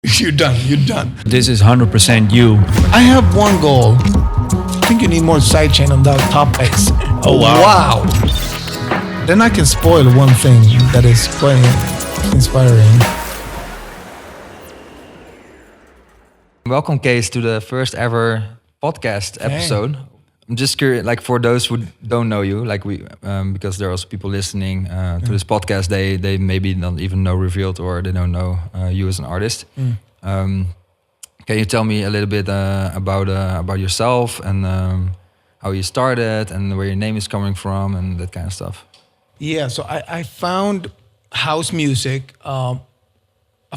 You're done. You're done. This is 100% you. I have one goal. I think you need more sidechain on that top bass. Oh, wow. Then I can spoil one thing that is quite inspiring. Welcome, Kaaze, to the first ever podcast episode. I'm just curious, like for those who don't know you, like because there are also people listening to this podcast, they maybe don't even know Revealed or they don't know you as an artist. Can you tell me a little bit about yourself and how you started and where your name is coming from and that kind of stuff? Yeah, so I found house music. A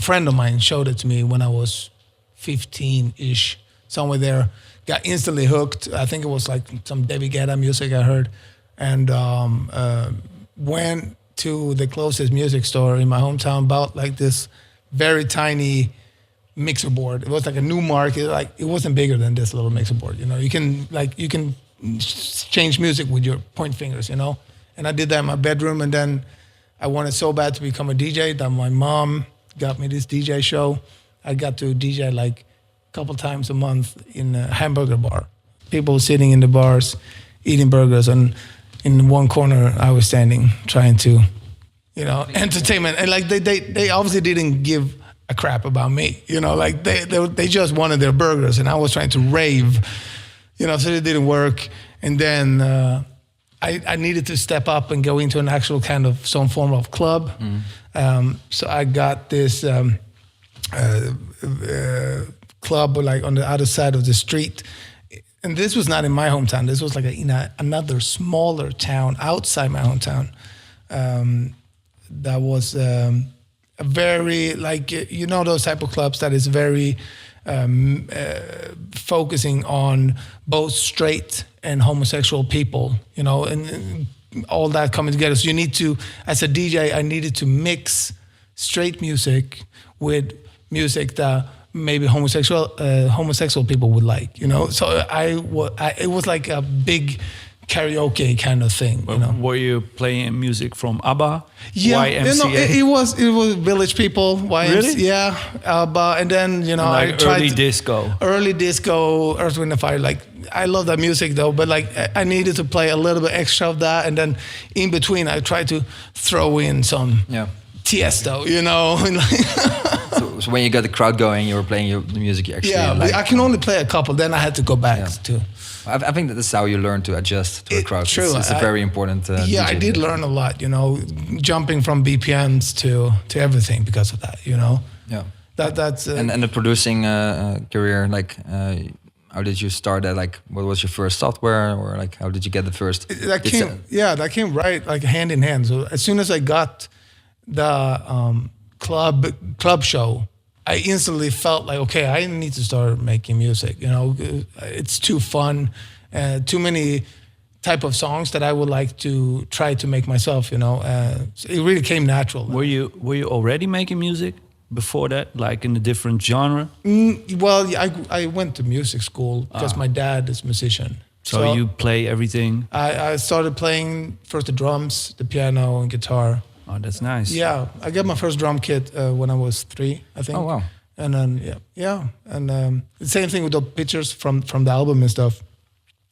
friend of mine showed it to me when I was 15-ish, somewhere there. Got instantly hooked. I think it was like some David Guetta music I heard, and went to the closest music store in my hometown, bought like this very tiny mixer board. It was like a new market. Like it wasn't bigger than this little mixer board. You know, you can change music with your point fingers. You know, and I did that in my bedroom. And then I wanted so bad to become a DJ that my mom got me this DJ show. I got to DJ like couple times a month in a hamburger bar. People sitting in the bars, eating burgers, and in one corner I was standing trying to, entertainment. And like they obviously didn't give a crap about me, like they just wanted their burgers, and I was trying to rave, so it didn't work. And then I needed to step up and go into an actual kind of some form of club. So I got this club like on the other side of the street, and this was not in my hometown. This was like another smaller town outside my hometown. That was a very those type of clubs that is very focusing on both straight and homosexual people, and all that coming together. So you need to, as a DJ, I needed to mix straight music with music that maybe homosexual people would like, So it was like a big karaoke kind of thing. Were you playing music from ABBA? Yeah, YMCA? it was Village People, YMCA, really? yeah, ABBA, and then I tried early disco, Earth, Wind and Fire. Like I love that music though, but like I needed to play a little bit extra of that, and then in between I tried to throw in some Tiesto, So when you got the crowd going, you were playing the music you actually like. I can only play a couple, then I had to go back to. I think that's how you learn to adjust to the crowd. True. It's a very important DJ I did learn a lot, jumping from BPMs to everything because of that, Yeah. That's and the producing career, like how did you start that? Like what was your first software, or like how did you get the first? That came right like hand in hand. So as soon as I got the club show, I instantly felt like, okay, I need to start making music. It's too fun, too many type of songs that I would like to try to make myself. So it really came natural. Were you already making music before that, like in a different genre? Well, I went to music school because my dad is a musician. So you play everything? I started playing first the drums, the piano, and guitar. Oh, that's nice. Yeah, I got my first drum kit when I was 3, I think. Oh, wow. And then, and the same thing with the pictures from the album and stuff.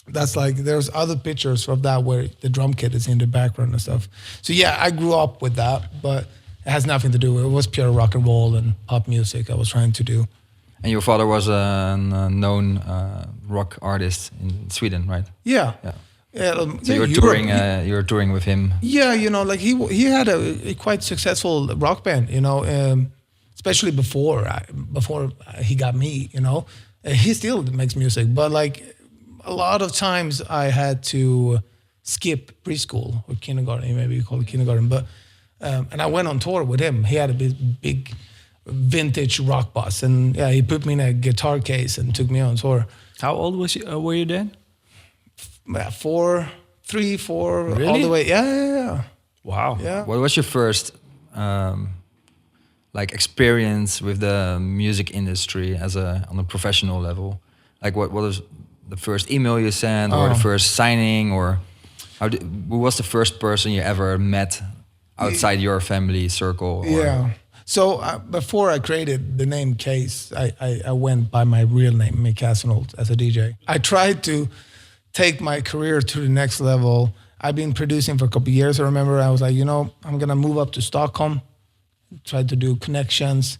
That's like, there's other pictures of that where the drum kit is in the background and stuff. So yeah, I grew up with that, but it has nothing to do with it. It was pure rock and roll and pop music I was trying to do. And your father was a known rock artist in Sweden, right? Yeah. So you were touring with him. Yeah, like he had a quite successful rock band, especially before he got me, He still makes music, but like a lot of times I had to skip preschool or kindergarten, maybe you call it kindergarten, but and I went on tour with him. He had a big vintage rock bus, and he put me in a guitar case and took me on tour. How old were you then? 3, 4, really? all the way. Yeah. Wow. Yeah. What was your first experience with the music industry on a professional level? Like what was the first email you sent, or the first signing, or who was the first person you ever met outside your family circle? Yeah. So before I created the name Kaaze, I went by my real name, Mick Hasselholt, as a DJ. I tried to take my career to the next level. I've been producing for a couple of years. I remember I was like, I'm going to move up to Stockholm, try to do connections,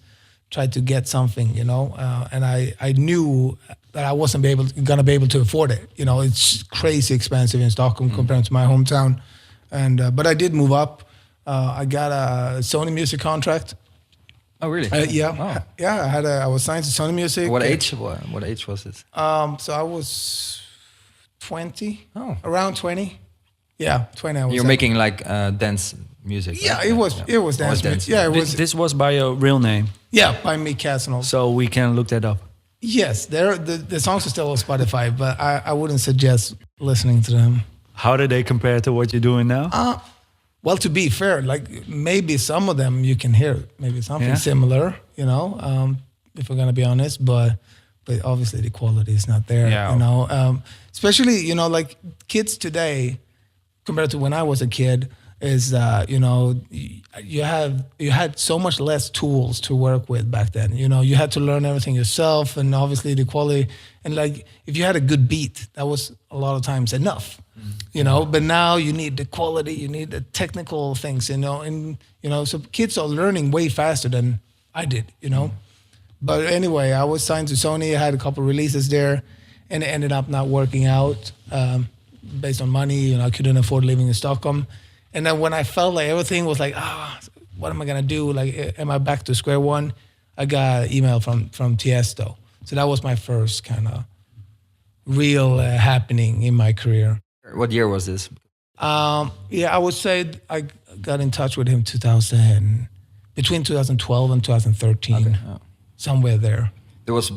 try to get something, and I knew that I wasn't going to be able to afford it. It's crazy expensive in Stockholm compared to my hometown. But I did move up. I got a Sony Music contract. Oh, really? Yeah. Oh. Yeah, I was signed to Sony Music. What age? What age was it? So I was 20. Oh. Around 20. Yeah, 20. I was. You're making like dance music. Yeah, right? it was dance music. Yeah, it was. This was by your real name, Yeah, by Mick Hasselholt. so we can look that up. Yes, the songs are still on Spotify, but I wouldn't suggest listening to them. How do they compare to what you're doing now? Well, to be fair, like maybe some of them you can hear maybe something similar, if we're gonna be honest, but obviously the quality is not there, especially like kids today compared to when I was a kid is you had so much less tools to work with back then. You had to learn everything yourself, and obviously the quality, and like if you had a good beat, that was a lot of times enough. But now you need the quality, you need the technical things, and so kids are learning way faster than I did, But anyway, I was signed to Sony. I had a couple releases there, and it ended up not working out based on money. I couldn't afford living in Stockholm. And then when I felt like everything was like, what am I gonna do? Like, am I back to square one? I got an email from Tiesto. So that was my first kind of real happening in my career. What year was this? I would say I got in touch with him between 2012 and 2013, Okay. somewhere there. It was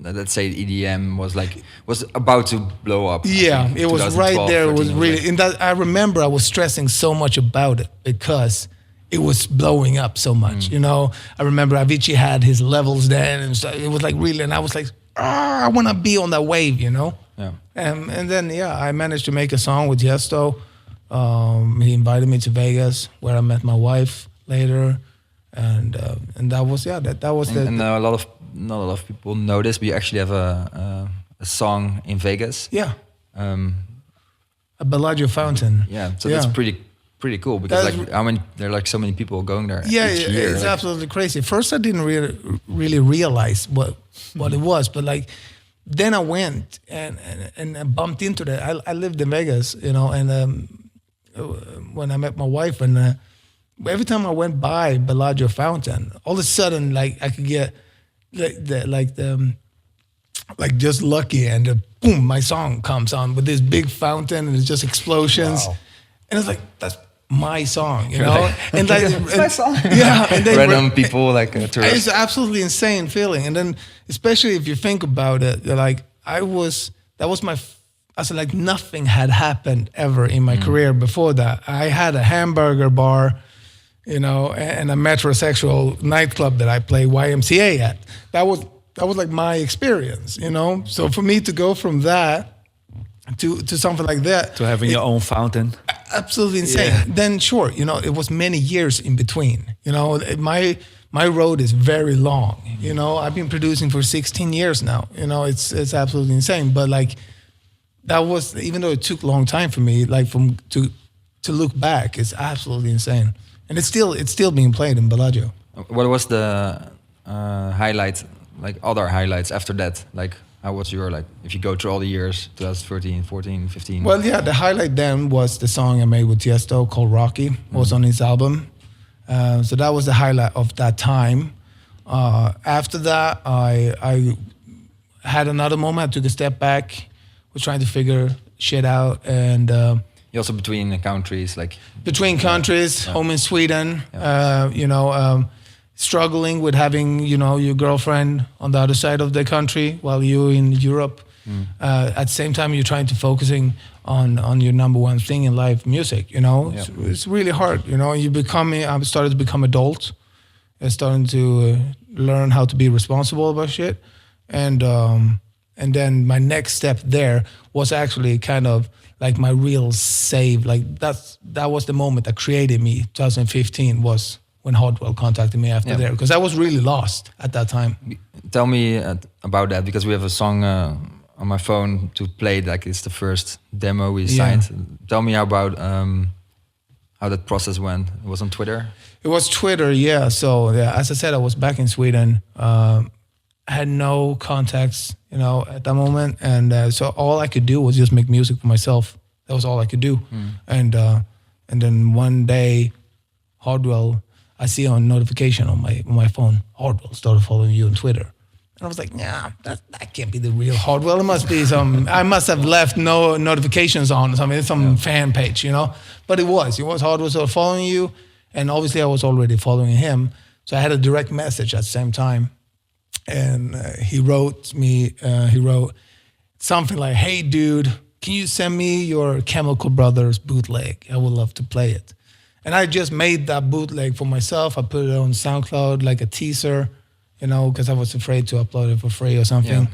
let's say EDM was about to blow up. Yeah, it was right there. It was 13, really, and that I remember I was stressing so much about it because it was blowing up so much. I remember Avicii had his levels then, and so it was like really, and I was like, I want to be on that wave, Yeah. And then I managed to make a song with Tiesto. He invited me to Vegas, where I met my wife later, and that was that was the. And not a lot of people know this, but you actually have a song in Vegas. Yeah. A Bellagio fountain. Yeah. So that's pretty cool because there are like so many people going there. Yeah, each year, it's absolutely crazy. First, I didn't really realize what it was, but like then I went and I bumped into that. I lived in Vegas, and when I met my wife, and every time I went by Bellagio fountain, all of a sudden like I could get like just lucky, and boom, my song comes on with this big fountain, and it's just explosions, and it's like that's my song, and like It's my song. Yeah, and then random people like tourists. it's an absolutely insane feeling, and then especially if you think about it, like I said, like nothing had happened ever in my career before that. I had a hamburger bar, and a metrosexual nightclub that I play YMCA at. That was like my experience, So for me to go from that to something like that, To having your own fountain. absolutely insane. Yeah. Then sure, it was many years in between. My road is very long. I've been producing for 16 years now. It's absolutely insane. But like that was, even though it took a long time for me, like to look back, it's absolutely insane. And it's still being played in Bellagio. What was the highlight, like other highlights after that? Like how was your, like, if you go through all the years, 2013, 14, 15? Well, yeah, the highlight then was the song I made with Tiesto called Rocky. Was on his album. So that was the highlight of that time. After that, I had another moment. I took a step back. Was trying to figure shit out, and You also between the countries, like between countries, home in Sweden, struggling with having your girlfriend on the other side of the country while you're in Europe. At the same time, you're trying to focusing on your number one thing in life, music. It's really hard. I started to become adult. I started to learn how to be responsible about shit, and then my next step there was actually kind of like my real save. Like that was the moment that created me. 2015 was when Hardwell contacted me after Yeah. there, because I was really lost at that time. Tell me about that, because we have a song on my phone to play. Like it's the first demo we signed. Tell me about how that process went. It was on Twitter. It was Twitter, yeah. So yeah, as I said, I was back in Sweden. I had no contacts, at that moment, and so all I could do was just make music for myself. That was all I could do. And then one day, Hardwell, I see a notification on my phone. Hardwell started following you on Twitter, and I was like, nah, that can't be the real Hardwell. It must be some. I must have left no notifications on some fan page, But it was Hardwell started following you, and obviously I was already following him. So I had a direct message at the same time, and he wrote something like, "Hey, dude, can you send me your Chemical Brothers bootleg? I would love to play it." And I just made that bootleg for myself. I put it on SoundCloud like a teaser, because I was afraid to upload it for free or something.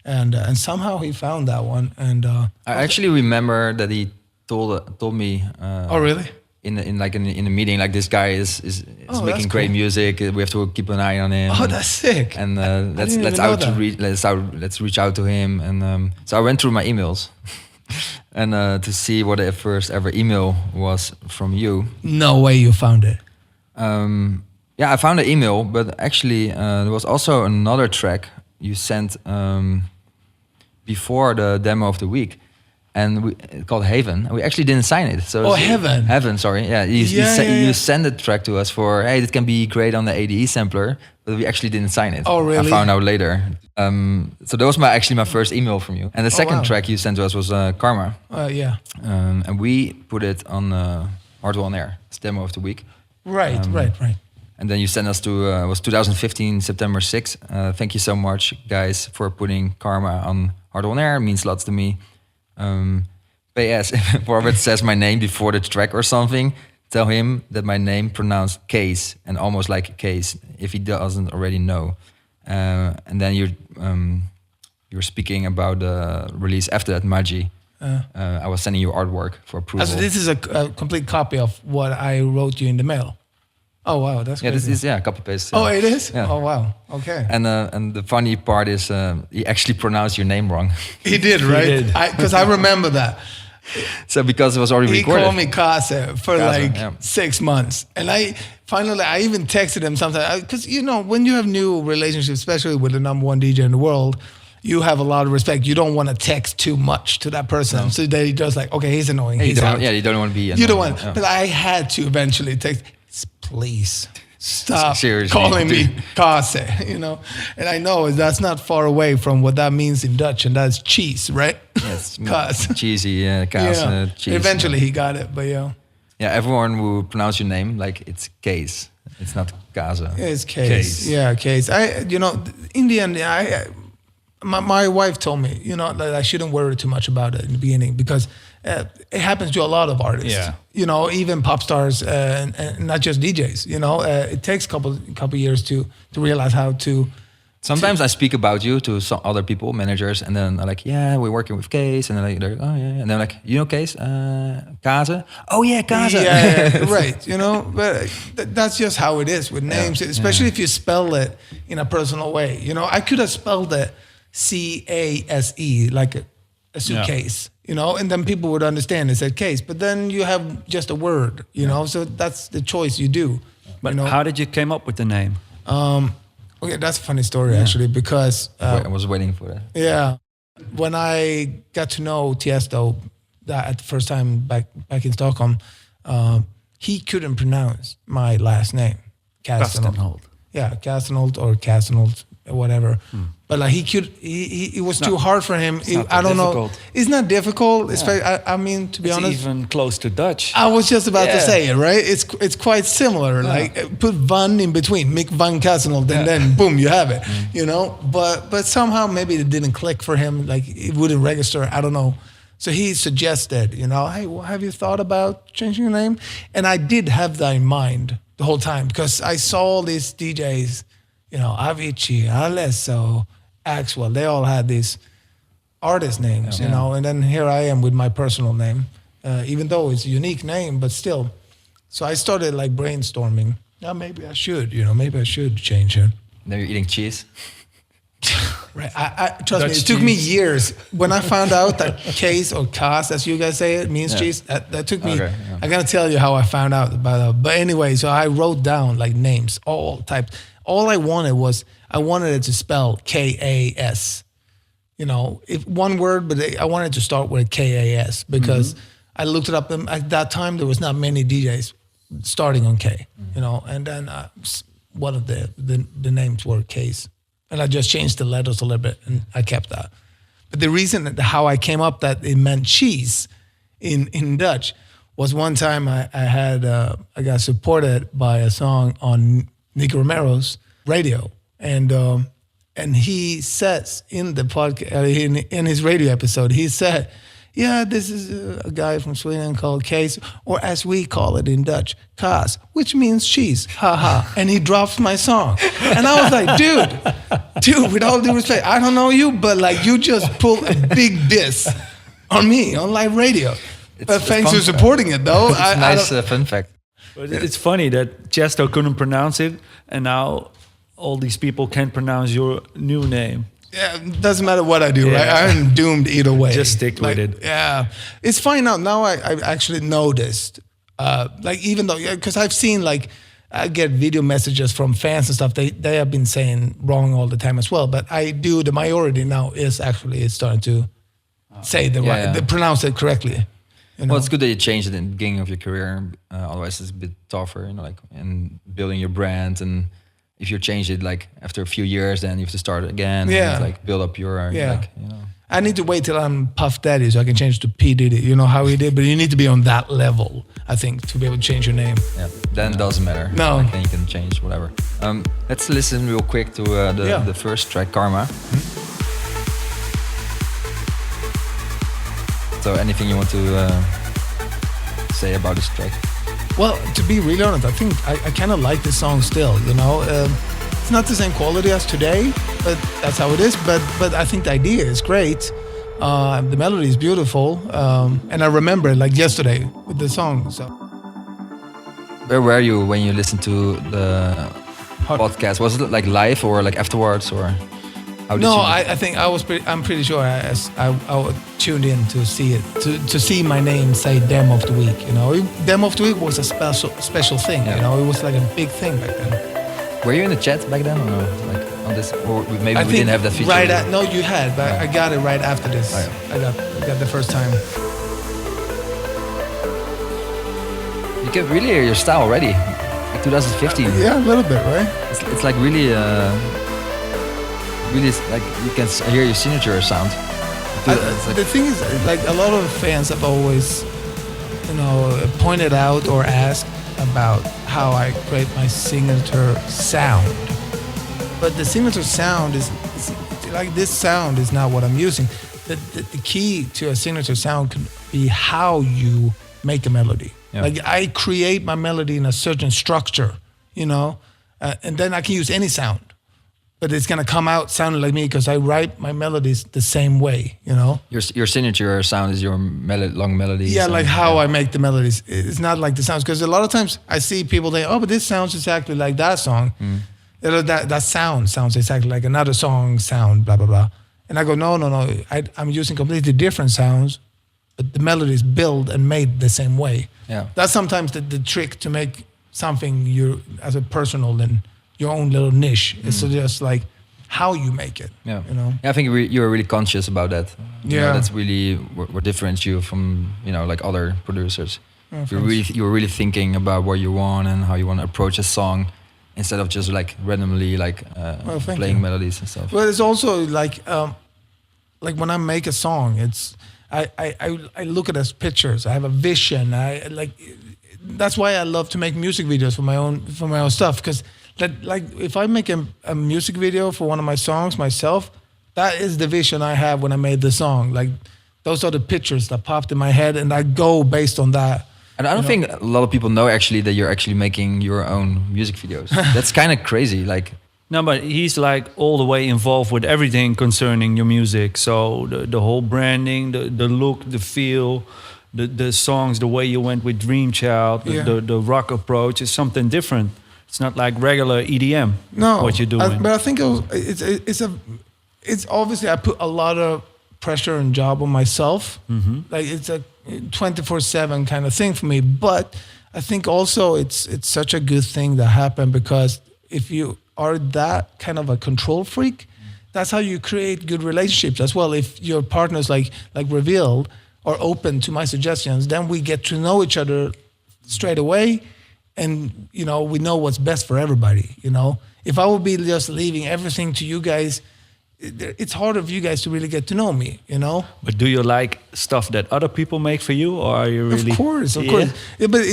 Yeah. And somehow he found that one. And I actually remember that he told me. Oh, really? In a meeting, like, this guy is making great music. We have to keep an eye on him. Oh, that's sick. And let's reach out to him. And so I went through my emails. And to see what the first ever email was from you. No way you found it. I found the email, but actually there was also another track you sent before the demo of the week, and called Haven. We actually didn't sign it. So Heaven. Heaven, sorry. Yeah, you sent the track to us for, hey, it can be great on the ADE sampler, but we actually didn't sign it. Oh, really? I found out later. So that was my first email from you. And the second track you sent to us was Karma. Yeah. And we put it on Hardwell on Air. It's demo of the week. Right. And then you sent us to, was 2015, September 6th. Thank you so much, guys, for putting Karma on Hardwell on Air. It means lots to me. P.S. If Robert says my name before the track or something, tell him that my name pronounced Kaaze and almost like a case, if he doesn't already know. And then you're speaking about the release after that, Magi. I was sending you artwork for approval. So this is a complete copy of what I wrote you in the mail. Oh wow, that's crazy. This is copy paste. Oh, it is. Yeah. Oh wow. Okay. And the funny part is he actually pronounced your name wrong. He did, right? Because I remember that. So because it was already recorded. He called me Kaaze for 6 months, and I even texted him sometimes, because when you have new relationships, especially with the number one DJ in the world, you have a lot of respect. You don't want to text too much to that person, so they just like, okay, he's annoying. He's out. You don't want to be annoying. You don't want. Yeah. But I had to eventually text. Please stop Seriously, calling me Kaaze, And I know that's not far away from what that means in Dutch, and that's cheese, right? Yes, Kaaze. Cheesy, Kaaze, cheese. Eventually he got it, but yeah, everyone will pronounce your name like it's Kaaze. It's not Kaaze. It's Kaaze. Yeah, Kaaze. In the end, my wife told me, that I shouldn't worry too much about it in the beginning, because it happens to a lot of artists. Yeah. Even pop stars, and not just DJs. It takes a couple years to realize how to. Sometimes I speak about you to some other people, managers, and then they're like, "Yeah, we're working with Kaaze," and then they're like, "Oh yeah," and they're like, "You know Kaaze? Kaaze? Oh yeah, Kaaze." Yeah, right. But that's just how it is with names, especially if you spell it in a personal way. I could have spelled it Case, like a suitcase. And then people would understand it said case, but then you have just a word, so that's the choice you do. But how did you came up with the name? Okay, that's a funny story actually, because I was waiting for that. Yeah, when I got to know Tiesto at the first time back in Stockholm, he couldn't pronounce my last name, Castenholt. Yeah, Castenholt or Castenholt, whatever. But like it was too hard for him. I don't know. It's not difficult. I mean, to be honest, it's even close to Dutch. I was just about to say it, right? It's quite similar. Yeah. Like put van in between, Mick van Castenholt, and then boom, you have it. But somehow maybe it didn't click for him. Like it wouldn't register. I don't know. So he suggested, hey, well, have you thought about changing your name? And I did have that in mind the whole time, because I saw these DJs, Avicii, Alesso, Axwell, they all had these artist names, and then here I am with my personal name, even though it's a unique name, but still. So I started like brainstorming, Yeah, maybe I should. Maybe I should change it. Then you're eating cheese. Right. I trust Dutch me. It took me cheese. years when I found out that Kaaze or Kaaze, as you guys say it, means cheese. That took me. Okay, yeah. I gotta tell you how I found out about that. But anyway, so I wrote down like names, all types. All I wanted it to spell K-A-S. If one word, but I wanted to start with K-A-S because I looked it up. And at that time, there was not many DJs starting on K. And then one of the names were Kaaze. And I just changed the letters a little bit, and I kept that. But the reason how I came up that it meant cheese in Dutch was one time I got supported by a song on Nico Romero's radio, and he says in the podcast in his radio episode, he said, "Yeah, this is a guy from Sweden called Kaaze, or as we call it in Dutch, Kaaze, which means cheese, haha." And he drops my song. And I was like, dude, with all due respect, I don't know you, but like you just pulled a big diss on me on live radio. But thanks for supporting it, though. It's a nice fun fact. But it's funny that Tiesto couldn't pronounce it, and now all these people can't pronounce your new name. Yeah, it doesn't matter what I do, right? I'm doomed either way. Just stick with it. Yeah, it's fine now. Now I actually noticed, even though, because I've seen I get video messages from fans and stuff. They have been saying wrong all the time as well. But the majority now is actually starting to say they pronounce it correctly. Well, it's good that you changed it in the beginning of your career. Otherwise, it's a bit tougher, in building your brand. And if you change it after a few years, then you have to start again. Yeah. And, build up your I need to wait till I'm Puff Daddy so I can change to P Diddy. You know how he did, but you need to be on that level, I think, to be able to change your name. Yeah, then it doesn't matter. No. Then you can change whatever. Let's listen real quick to the first track, Karma. So anything you want to say about this track? Well, to be really honest, I think I kind of like this song still, It's not the same quality as today, but that's how it is. But I think the idea is great. The melody is beautiful. And I remember it like yesterday with the song. So. Where were you when you listened to the podcast? Was it live or afterwards, or how did you? I think I'm pretty sure I tuned in to see it, to see my name say Demo of the Week. Demo of the Week was a special thing. Yeah. It was like a big thing back then. Were you in the chat back then, or no? On this, or maybe we didn't have that feature. No, you had, but I got it right after this. Oh, yeah. I got the first time. You can really hear your style already, 2015. Yeah, a little bit, right? It's really, really you can hear your signature sound. The thing is, a lot of fans have always, pointed out or asked about how I create my signature sound. But the signature sound is this sound is not what I'm using. The key to a signature sound can be how you make a melody. Yeah. I create my melody in a certain structure, and then I can use any sound. But it's gonna come out sounding like me because I write my melodies the same way, Your signature sound is your long melody. Yeah, how I make the melodies. It's not like the sounds, because a lot of times I see people say, "Oh, but this sounds exactly like that song." That sound sounds exactly like another song sound, blah blah blah. And I go, no. I'm using completely different sounds, but the melodies build and made the same way. Yeah, that's sometimes the trick to make something as a personal and your own little niche. It's just how you make it. Yeah, Yeah, I think you're really conscious about that. That's really what differentiates you from other producers. You're really thinking about what you want and how you want to approach a song, instead of just randomly playing melodies and stuff. Well, it's also when I make a song, it's I look at it as pictures. I have a vision. That's why I love to make music videos for my own stuff, because if I make a music video for one of my songs myself, that is the vision I have when I made the song. Those are the pictures that popped in my head, and I go based on that. And I don't think a lot of people know actually that you're actually making your own music videos. That's kind of crazy. No, but he's all the way involved with everything concerning your music. So the whole branding, the look, the feel, the songs, the way you went with Dream Child, the rock approach is something different. It's not like regular EDM. No, what you're doing. but I think it's obviously I put a lot of pressure and job on myself. Like it's a 24/7 kind of thing for me. But I think also it's such a good thing that happened, because if you are that kind of a control freak, that's how you create good relationships as well. If your partners like Revealed are open to my suggestions, then we get to know each other straight away, and we know what's best for everybody. If I would be just leaving everything to you guys, it's hard of you guys to really get to know me. But do you like stuff that other people make for you, or are you really? Of course. Yeah, but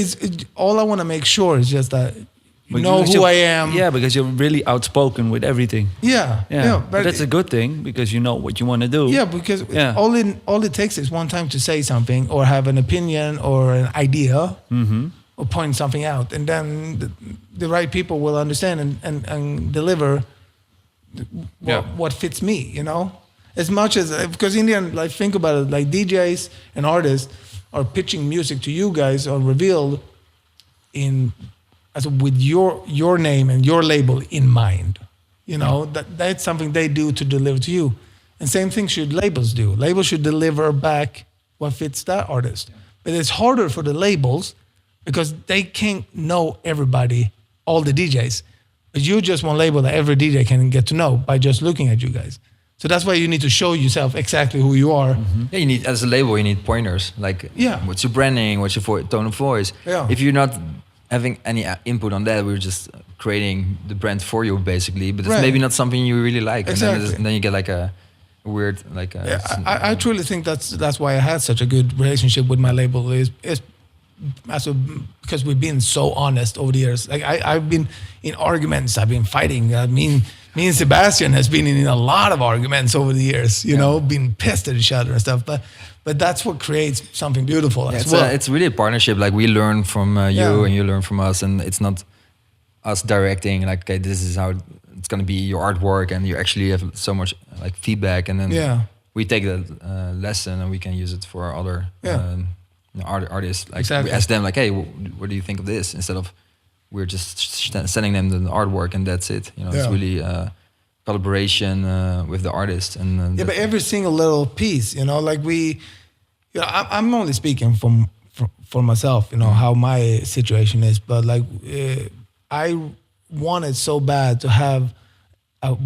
all I want to make sure is just that you know who I am. Yeah, because you're really outspoken with everything. Yeah. But that's a good thing, because you know what you want to do. Yeah, because all it takes is one time to say something or have an opinion or an idea or point something out, and then the right people will understand and deliver what fits me. As much as, because in the end, like, think about it, like DJs and artists are pitching music to you guys or Revealed with your name and your label in mind. That's something they do to deliver to you. And same thing should labels do. Labels should deliver back what fits that artist. But it's harder for the labels because they can't know everybody, all the DJs. But you just one label that every DJ can get to know by just looking at you guys. So that's why you need to show yourself exactly who you are. Yeah, you need, as a label, you need pointers. Like, what's your branding? What's your tone of voice? Yeah. If you're not having any input on that, we're just creating the brand for you, basically. But it's maybe not something you really like. Exactly. And then you get like a weird, like. I truly think that's why I had such a good relationship with my label. Is because we've been so honest over the years. Like I've been in arguments. I've been fighting. Me and Sebastien has been in a lot of arguments over the years. Being pissed at each other and stuff. But that's what creates something beautiful as well. It's really a partnership. Like, we learn from you and you learn from us, and it's not us directing. Like, okay, this is how it's going to be your artwork, and you actually have so much like feedback, and then we take that lesson and we can use it for our other artists. Like, we ask them, like, hey, what do you think of this? Instead of we're just sending them the artwork and that's it. It's really collaboration with the artist. And but every single little piece, like I'm only speaking for myself, how my situation is, but like I wanted so bad to have a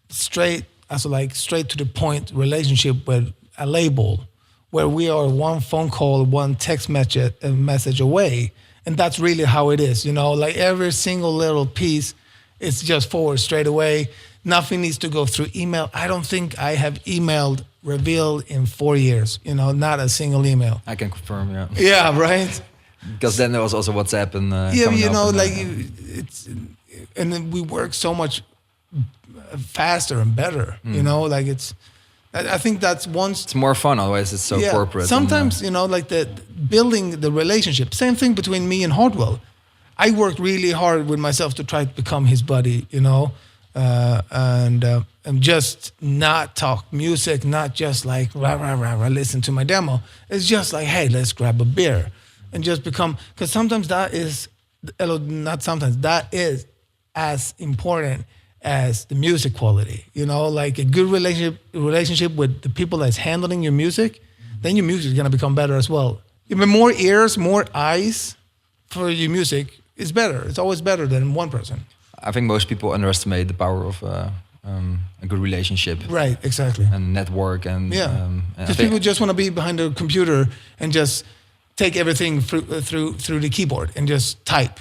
straight to the point relationship with a label where we are one phone call, one text message away. And that's really how it is, like every single little piece, it's just forward straight away. Nothing needs to go through email. I don't think I have emailed Revealed in 4 years, not a single email. I can confirm, yeah. Yeah, right? Because then there was also WhatsApp and and then we work so much faster and better, like it's, I think that's once... It's more fun, otherwise it's so corporate. Sometimes, like the building the relationship. Same thing between me and Hardwell. I worked really hard with myself to try to become his buddy, and just not talk music, not just like, listen to my demo. It's just like, hey, let's grab a beer. And just become... Because sometimes that is as important as the music quality, like a good relationship with the people that's handling your music, then your music is gonna become better as well. Even more ears, more eyes for your music is better. It's always better than one person. I think most people underestimate the power of a good relationship. Right, exactly. And network and because people just want to be behind the computer and just take everything through the keyboard and just type,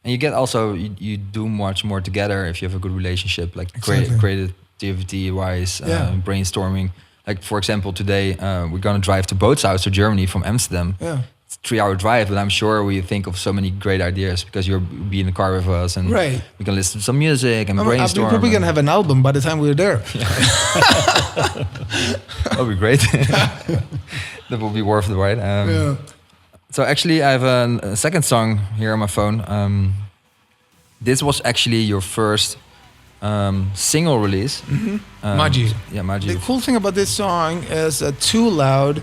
And you get also, you do much more together if you have a good relationship, like creativity-wise, brainstorming. Like, for example, today we're going to drive to Bootshuis to Germany from Amsterdam. Yeah. It's a 3-hour drive, but I'm sure we think of so many great ideas because you'll be in the car with us and we can listen to some music and brainstorm. We're probably going to have an album by the time we're there. That'll be great. That will be worth it, right? So actually, I have a second song here on my phone. This was actually your first single release. Magi. Yeah, Magi. The cool thing about this song is Too Loud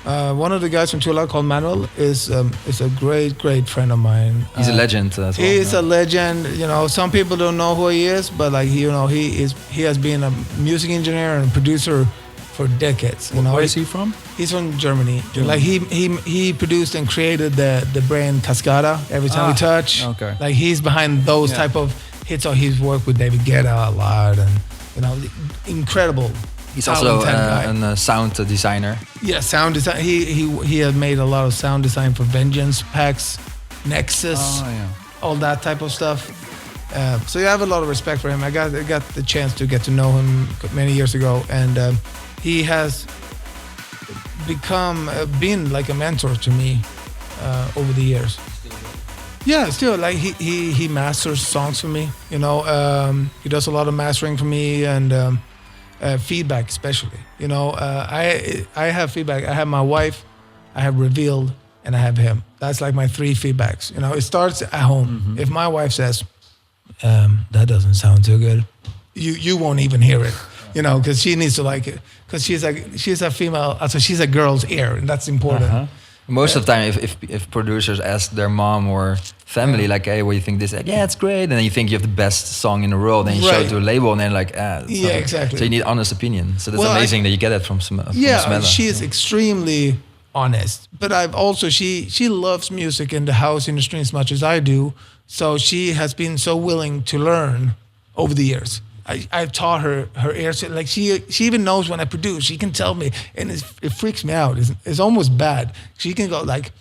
One of the guys from Tula called Manuel is a great friend of mine. He's a legend as well. He is a legend. You know, some people don't know who he is, but like he has been a music engineer and producer for decades. You know, where is he from? He's from Germany. Like he produced and created the brand Cascada, Every Time We Touch. Okay. Like he's behind those type of hits. So he's worked with David Guetta a lot, and you know, incredible. He's also a sound designer. Yeah, sound design. He had made a lot of sound design for Vengeance, PAX, Nexus, all that type of stuff. So you have a lot of respect for him. I got the chance to get to know him many years ago, and he has been like a mentor to me over the years. Yeah, still like he masters songs for me. You know, he does a lot of mastering for me and. Feedback especially, you know, I have feedback. I have my wife, I have Revealed, and I have him. That's like my 3 feedbacks. You know, it starts at home. Mm-hmm. If my wife says that doesn't sound too good, you won't even hear it. You know, because she needs to like it. Because she's a female, so she's a girl's ear, and that's important. Uh-huh. Most of the time, if producers ask their mom or family, like, hey, what do you think this? Like, yeah, it's great. And then you think you have the best song in the world, and you show it to a label, and then like, yeah, exactly. So you need honest opinion. So that's amazing that you get it from Smella. Yeah, she is extremely honest. But I've also she loves music in the house industry as much as I do. So she has been so willing to learn over the years. I've taught her ears. Like she even knows when I produce. She can tell me, and it freaks me out. It's almost bad. She can go like,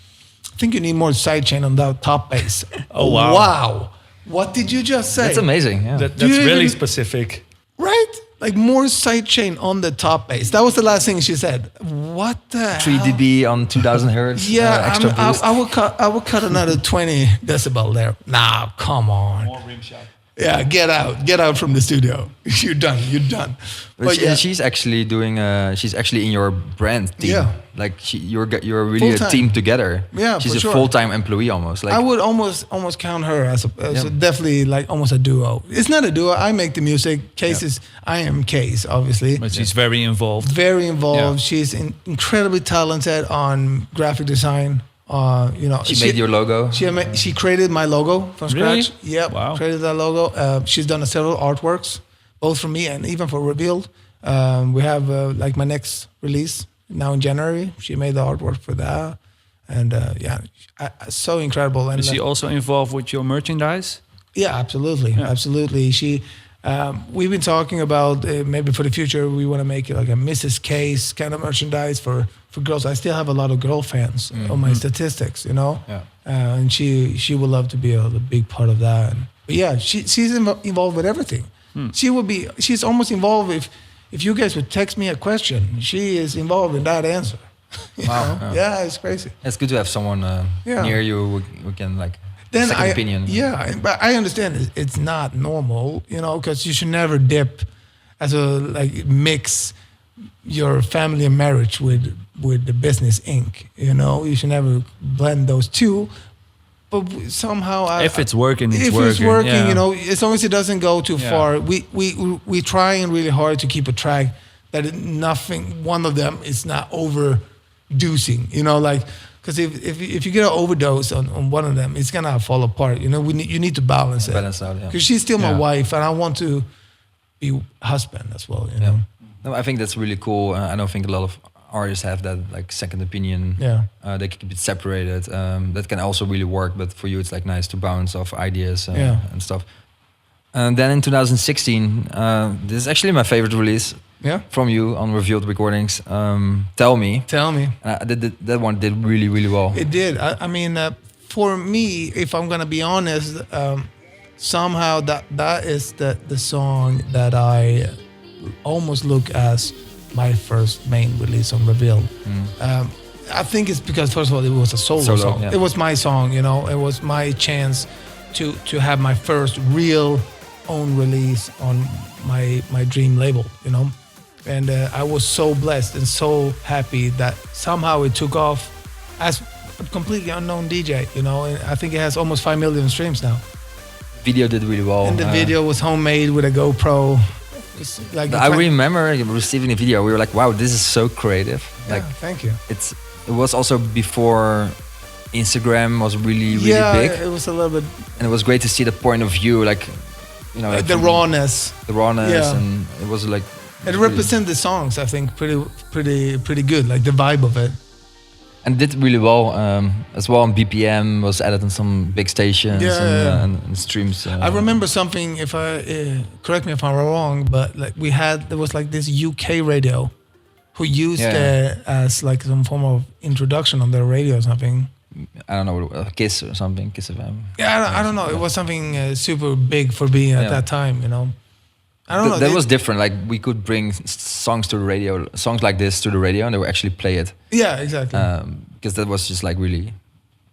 I think you need more sidechain on that top bass. Oh wow! Wow! What did you just say? That's amazing. Yeah. That's really specific, right? Like more sidechain on the top bass. That was the last thing she said. What the 3 hell? dB on 2000 hertz. Yeah, extra boost. I would cut another 20 decibel there. Nah, come on. more rim shot. Yeah, get out from the studio. You're done. But she's actually doing. She's actually in your brand team. Yeah, like you're really full-time. a team together. Yeah, she's for a sure. full-time employee almost. Like I would almost count her as definitely like almost a duo. It's not a duo. I make the music. I am Kaaze, obviously. But she's very involved. Very involved. Yeah. She's incredibly talented on graphic design. You know, she made your logo. She created my logo from scratch. Really? Yep, wow. Created that logo. She's done several artworks, both for me and even for Revealed. We have like my next release now in January. She made the artwork for that, and so incredible. And is she also involved with your merchandise? Yeah, absolutely. She. We've been talking about maybe for the future we want to make it like a Mrs. Kaaze kind of merchandise for girls. I still have a lot of girl fans on my statistics, you know, and she would love to be a big part of that. But yeah, she's involved with everything. She's almost involved if you guys would text me a question, she is involved in that answer. Wow. Yeah, it's crazy. It's good to have someone near you who can like. Then second opinion. Yeah, but I understand it's not normal, you know, because you should never dip as mix your family and marriage with the business ink. You know, you should never blend those two. But somehow, if it's working, it's working. Yeah. You know, as long as it doesn't go too far. We trying really hard to keep a track that one of them is not overdosing. You know, like. Because if you get an overdose on one of them, it's gonna fall apart. You know, you need to balance it. Balance out, yeah. Because she's still my wife, and I want to be husband as well. You know. No, I think that's really cool. I don't think a lot of artists have that like second opinion. Yeah. They keep it separated. That can also really work, but for you, it's like nice to bounce off ideas and stuff. And then in 2016, this is actually my favorite release. Yeah. From you on Revealed Recordings. Tell Me. That one did really, really well. It did. I mean, for me, if I'm gonna be honest, somehow that is the song that I almost look as my first main release on Revealed. I think it's because first of all it was a solo song. Yeah. It was my song, you know. It was my chance to have my first real own release on my dream label, you know. And I was so blessed and so happy that somehow it took off as a completely unknown DJ, you know. And I think it has almost 5 million streams now. Video did really well. And the video was homemade with a GoPro. I remember receiving the video. We were like, "Wow, this is so creative!" Yeah, like, thank you. It's it was also before Instagram was really big, it was a little bit and it was great to see the point of view, like like the rawness. And it was like it represented the songs, I think, pretty good, like the vibe of it. And did really well as well. On BPM was added on some big stations and streams. I remember something. If I correct me if I'm wrong, but like there was like this UK radio who used it as like some form of introduction on their radio or something. I don't know, Kiss or something, Kiss FM. Yeah, I don't know. It was something super big for being at that time, you know. I don't know. That was different. Like we could bring songs to the radio, songs like this to the radio, and they would actually play it. Yeah, exactly. Because that was just like really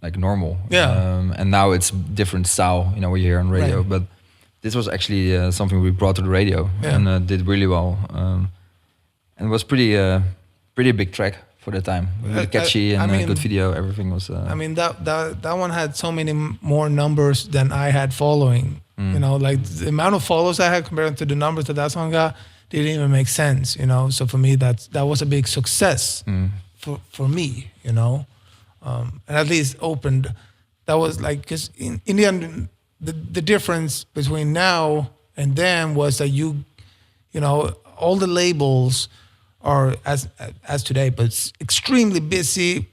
like normal. Yeah. And now it's different style, we hear on radio. Right. But this was actually something we brought to the radio and did really well. And it was pretty big track for the time. Really catchy and good video. Everything was. I mean that one had so many more numbers than I had following. You know, like the amount of follows I had compared to the numbers that song got didn't even make sense. You know, so for me that was a big success for me. You know, and at least opened. That was like because in the end the difference between now and then was that you know all the labels are as today, but it's extremely busy.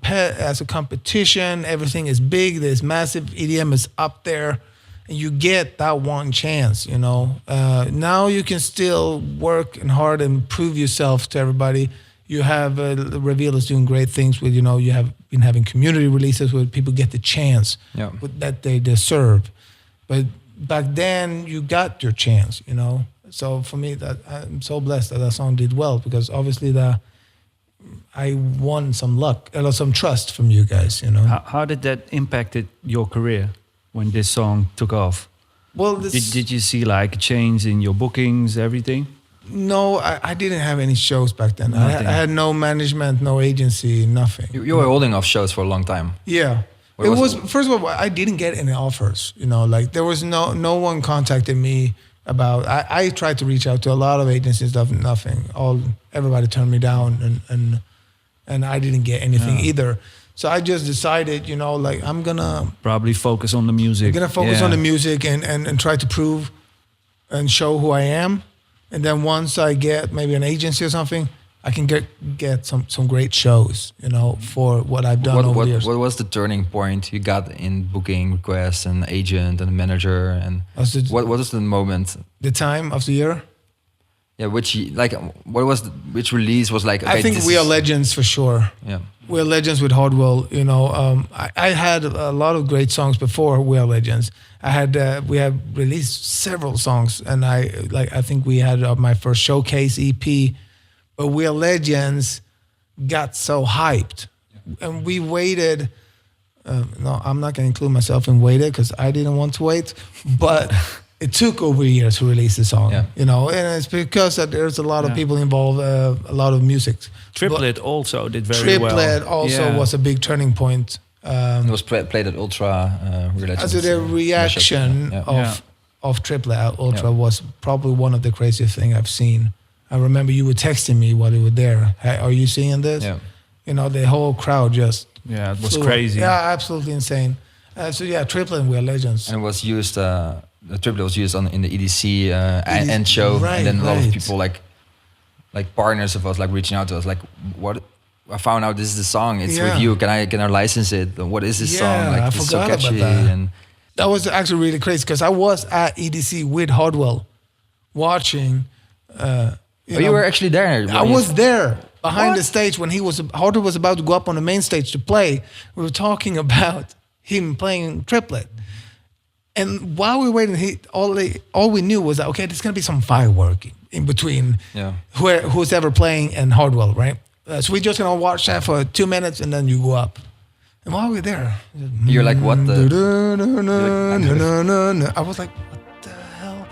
As a competition, everything is big. There's massive EDM is up there, and you get that one chance. You know, now you can still work and hard and prove yourself to everybody. You have Reveal is doing great things with you have been having community releases where people get the chance that they deserve. But back then, you got your chance. You know. So for me, that I'm so blessed that song did well because obviously I won some luck, some trust from you guys. You know. How did that impacted your career when this song took off? Well, did you see like a change in your bookings, everything? No, I didn't have any shows back then. I had no management, no agency, nothing. You were holding off shows for a long time. Yeah. It was first of all, I didn't get any offers. You know, like there was no one contacted me. I tried to reach out to a lot of agencies, nothing. Everybody turned me down, and I didn't get anything either. So I just decided, like I'm gonna probably focus on the music. I'm gonna focus on the music and try to prove and show who I am. And then once I get maybe an agency or something, I can get some great shows, for what I've done over the years. What was the turning point you got in booking requests and agent and manager and what was the moment? The time of the year? Yeah, which release was like? Okay, I think We Are Legends for sure. Yeah, We Are Legends with Hardwell. I had a lot of great songs before We Are Legends. We have released several songs, and I think we had my first showcase EP. But We Are Legends got so hyped, and we waited. No, I'm not going to include myself in waited because I didn't want to wait. But it took over years to release the song, and it's because there's a lot of people involved, a lot of music. Triplet also did very well. Triplet also was a big turning point. It was played at Ultra. So the reaction of Triplet Ultra was probably one of the craziest things I've seen. I remember you were texting me while you were there. Hey, are you seeing this? Yeah. The whole crowd just it was crazy. Yeah, absolutely insane. Triplet and We Are Legends. And it was used. The Triplet was used in the EDC end show, and then a lot of people like partners of us reaching out to us what. I found out this is the song. It's with you. Can I license it? What is this song? I it's so forgot catchy. about that. And that was actually really crazy because I was at EDC with Hardwell, watching. You were actually there. I was there behind the stage when Hardwell was about to go up on the main stage to play. We were talking about him playing Triplet, and while we were waiting, all we knew was that there's gonna be some firework in between. Who's ever playing and Hardwell, right? So we're just gonna watch that for 2 minutes and then you go up. And while we're there, you're like, what the? I was like, what the hell?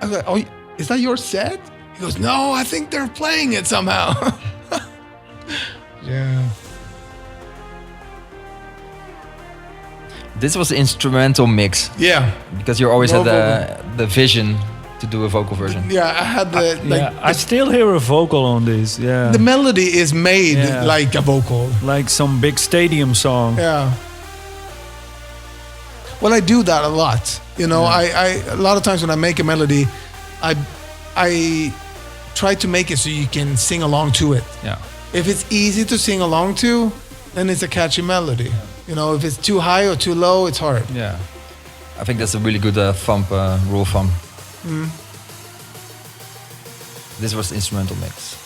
I was like, oh, is that your set? He goes, no, I think they're playing it somehow. Yeah. This was the instrumental mix. Yeah. Because you always had the vision to do a vocal version. Yeah, I had the I still hear a vocal on this. Yeah, the melody is made like a vocal, like some big stadium song. Yeah. Well, I do that a lot. You know, I a lot of times when I make a melody, I try to make it so you can sing along to it. Yeah. If it's easy to sing along to, then it's a catchy melody. You know, if it's too high or too low, it's hard. Yeah. I think that's a really good rule of thumb. This was the instrumental mix.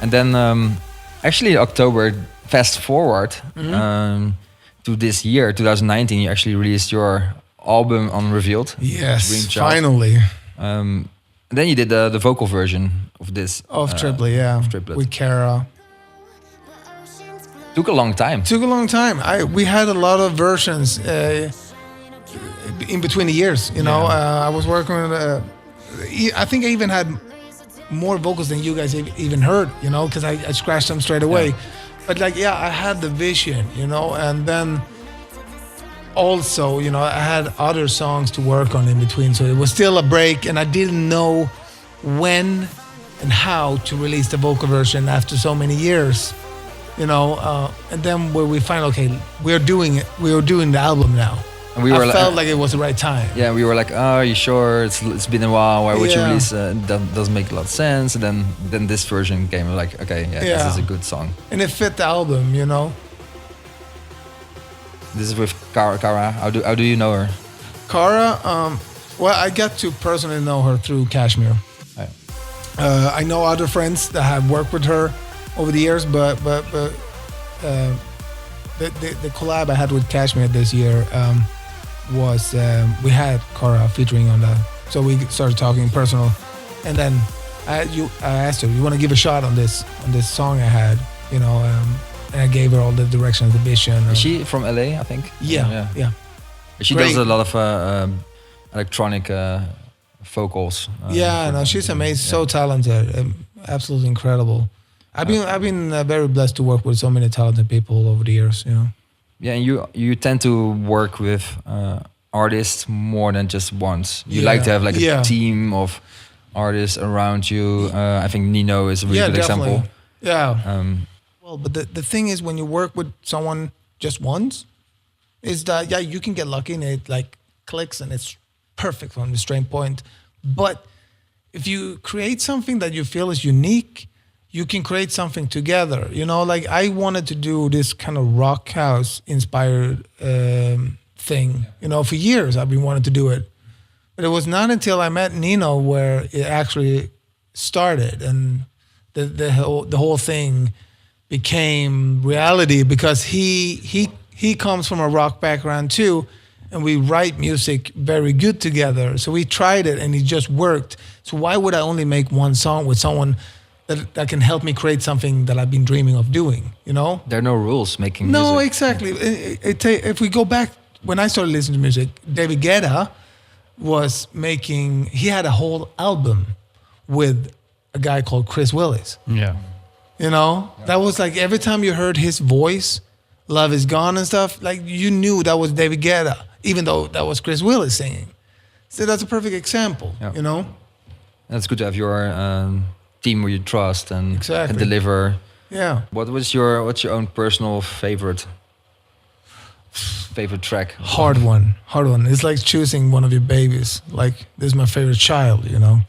And then actually October, fast forward to this year, 2019, you actually released your album Unrevealed. Yes, finally. And then you did the vocal version of this. Of Triplet, yeah. Of Triplet. With Kara. Took a long time. Took a long time. We had a lot of versions in between the years. You know, I was working with. I think I even had more vocals than you guys even heard. You know, because I scratched them straight away. Yeah. But like, yeah, I had the vision. You know, and then also, you know, I had other songs to work on in between. So it was still a break, and I didn't know when and how to release the vocal version after so many years. You know, and then where we find, okay, we're doing it. We were doing the album now. And we were felt like it was the right time. Yeah, we were like, oh, are you sure? It's been a while. Why would you release? That doesn't make a lot of sense. And then this version came. Like, okay, this is a good song. And it fit the album, you know. This is with Kara. How do you know her? Kara, well, I got to personally know her through Kashmir. Oh. I know other friends that have worked with her over the years, but the collab I had with Kashmir this year was we had Kara featuring on that, so we started talking personal, and then I asked her, "You want to give a shot on this song I had?" You know, and I gave her all the direction of the vision. Is she from LA? I think. Yeah. She does a lot of electronic vocals. No, she's amazing, so talented, absolutely incredible. I've been very blessed to work with so many talented people over the years, you know. Yeah, and you tend to work with artists more than just once. You like to have like a team of artists around you. I think Nino is a really good example. Yeah. Well, but the thing is, when you work with someone just once, is that you can get lucky and it like clicks and it's perfect from the straight point. But if you create something that you feel is unique, you can create something together. You know, like I wanted to do this kind of rock house inspired thing. You know, for years I've been wanting to do it, but it was not until I met Nino where it actually started, and the whole thing became reality, because he comes from a rock background too, and we write music very good together. So we tried it and it just worked. So why would I only make one song with someone that can help me create something that I've been dreaming of doing, you know? There are no rules making music. No, exactly. If we go back, when I started listening to music, David Guetta he had a whole album with a guy called Chris Willis. Yeah. You know? Yeah. That was like, every time you heard his voice, Love Is Gone and stuff, like you knew that was David Guetta, even though that was Chris Willis singing. So that's a perfect example, you know? That's good to have your team where you trust and deliver. Yeah. What's your own personal favorite track? Hard one. It's like choosing one of your babies. Like, this is my favorite child, you know?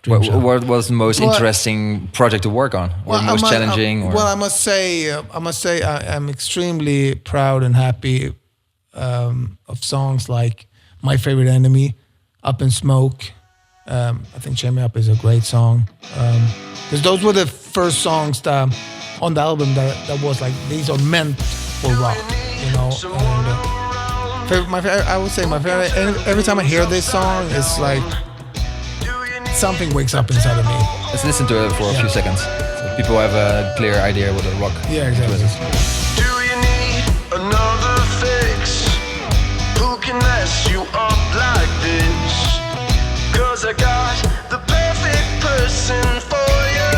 What was the most interesting project to work on, or most challenging? Well, I must say, I'm extremely proud and happy of songs like "My Favorite Enemy," "Up in Smoke." I think "Cheer Me Up" is a great song, because those were the first songs that on the album that was like, these are meant for rock, you know. And, I would say my favorite. Every time I hear this song, it's like something wakes up inside of me. Let's listen to it for a few seconds, so people have a clear idea what a rock is. Do you need another fix? Who can mess you up like this? 'Cause I got the perfect person for you.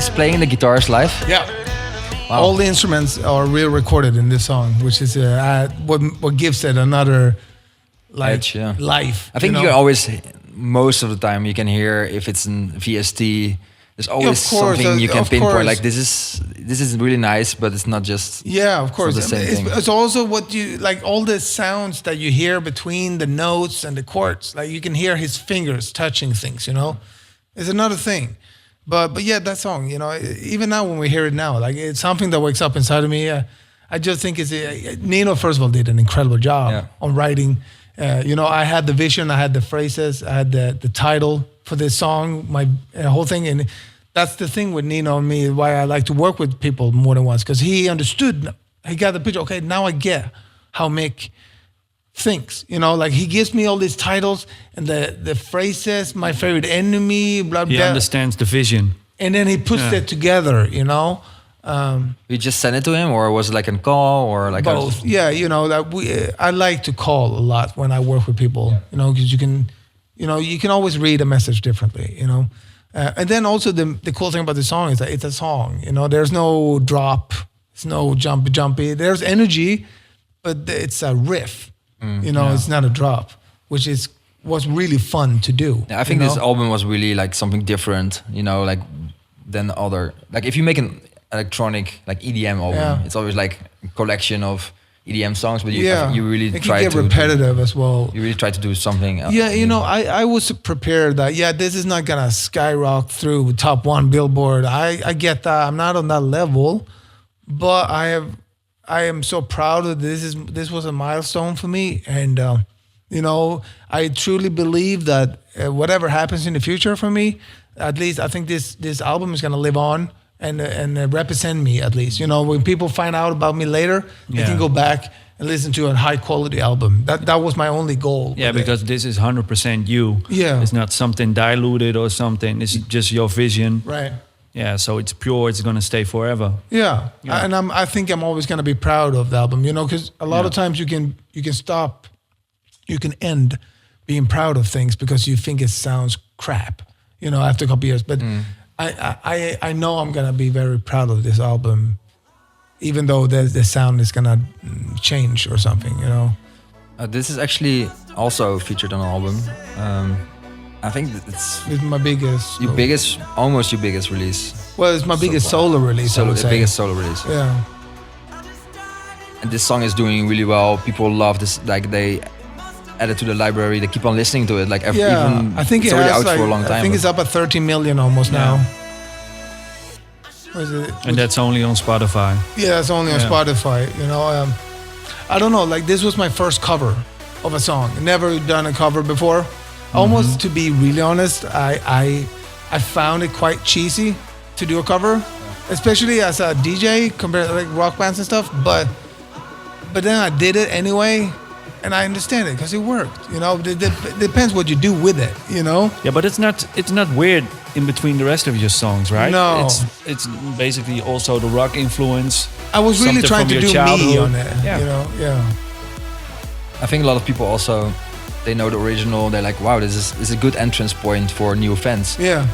he's playing the guitars live. Yeah. Wow. All the instruments are real recorded in this song, which is what gives it another Edge, yeah. life. I think know? you can always, most of the time, you can hear if it's in VST. There's always something you can pinpoint. Course. Like this is really nice, but it's not just. Yeah, of course. the same thing. It's also what you like. All the sounds that you hear between the notes and the chords. Like you can hear his fingers touching things. You know, it's another thing. But yeah, that song. You know, even now when we hear it now, like it's something that wakes up inside of me. I just think Nino first of all did an incredible job on writing. You know, I had the vision, I had the phrases, I had the title for this song, my whole thing. And that's the thing with Nino and me, why I like to work with people more than once, because he understood, he got the picture. Okay, now I get how Mick thinks. You know, like he gives me all these titles and the phrases, my favorite enemy, blah, blah. He understands the vision. And then he puts it together, you know. You just send it to him, or was it like a call, or like both? Yeah, you know that I like to call a lot when I work with people. You know, because you can always read a message differently. You know, and then also the cool thing about the song is that it's a song. You know, there's no drop, it's no jumpy. There's energy, but it's a riff. You know, it's not a drop, which was really fun to do. Yeah, I think this album was really like something different. You know, like than other. Like if you make an electronic like EDM album, it's always like a collection of EDM songs, but you really try to get repetitive as well. You really try to do something else. Yeah, you know, I was prepared that this is not gonna skyrocket through top 1 Billboard. I get that. I'm not on that level, but I am so proud that this was a milestone for me, and you know, I truly believe that whatever happens in the future for me, at least I think this album is gonna live on. And represent me at least. You know, when people find out about me later, they can go back and listen to a high quality album. That was my only goal. Yeah, because this is 100% you. Yeah. It's not something diluted or something. It's just your vision. Right. Yeah, so it's pure. It's gonna stay forever. Yeah, and I think I'm always gonna be proud of the album. You know, because a lot of times you can stop, you can end being proud of things because you think it sounds crap. You know, after a couple years, but. I know I'm gonna be very proud of this album, even though the sound is gonna change or something, you know. This is actually also featured on an album. I think it's my biggest, almost your biggest release. Well, it's my biggest solo release. I would say. Biggest solo release. Yeah. And this song is doing really well. People love this. Like they add it to the library. They keep on listening to it. Like even I think it's already out for a long time. I think it's up at 13 million almost now. What is it? And that's only on Spotify. Yeah, it's only on Spotify. You know, I don't know. Like this was my first cover of a song. Never done a cover before. Almost to be really honest, I found it quite cheesy to do a cover, especially as a DJ compared to like rock bands and stuff. But then I did it anyway. And I understand it because it worked. You know, it depends what you do with it. You know. Yeah, but it's not weird in between the rest of your songs, right? No. It's basically also the rock influence. I was really trying to do me on it. Yeah. You know. Yeah. I think a lot of people also they know the original. They're like, wow, this is a good entrance point for new fans. Yeah.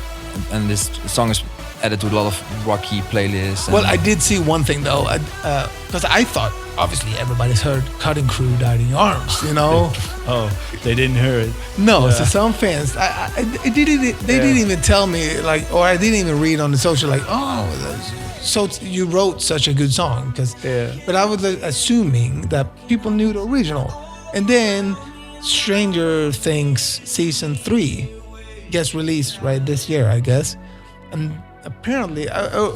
And this song is added to a lot of rocky playlists. Well, I did see one thing though, because I thought obviously everybody's heard "Cutting Crew Died in Your Arms," you know. Oh, they didn't hear it. No, so some fans, they didn't even tell me like, or I didn't even read on the social like, oh, so you wrote such a good song, but I was assuming that people knew the original, and then Stranger Things season 3 gets released right this year, I guess, and apparently,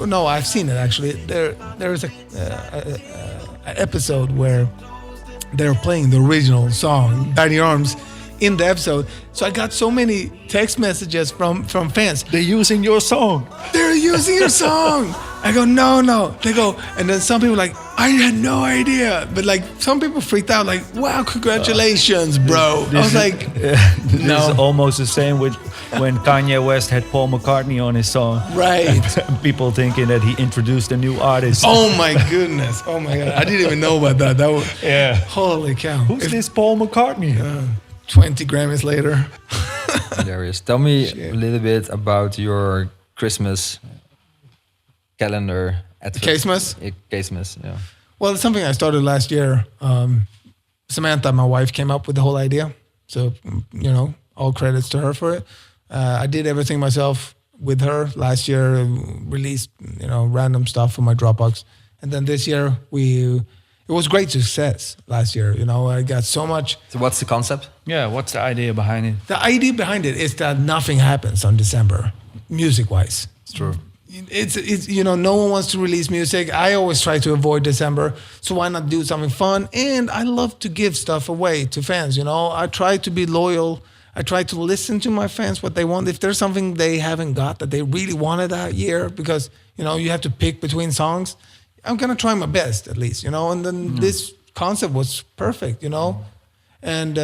no, I've seen it actually. There is a episode where they're playing the original song "Died in Your Arms" in the episode. So I got so many text messages from fans. They're using your song. They're using your song. I go, no. They go, and then some people like, I had no idea. But like some people freaked out, like, wow, congratulations, bro. I was like, no. This is almost the same with when Kanye West had Paul McCartney on his song. Right. People thinking that he introduced a new artist. Oh my goodness. Oh my God. I didn't even know about that. That was, holy cow. Who's this Paul McCartney? 20 Grammys later. Hilarious. Tell me a little bit about your Christmas calendar at Casemas? Casemas, yeah. Well, it's something I started last year. Samantha, my wife, came up with the whole idea. So, all credits to her for it. I did everything myself with her last year, released, random stuff from my Dropbox. And then this year, it was great success last year. I got so much. So what's the concept? Yeah, what's the idea behind it? The idea behind it is that nothing happens on December, music-wise. It's true. It's no one wants to release music. I always try to avoid December, so why not do something fun? And I love to give stuff away to fans. I try to be loyal. I try to listen to my fans what they want. If there's something they haven't got that they really wanted that year, because you have to pick between songs, I'm gonna try my best at least. And then this concept was perfect. And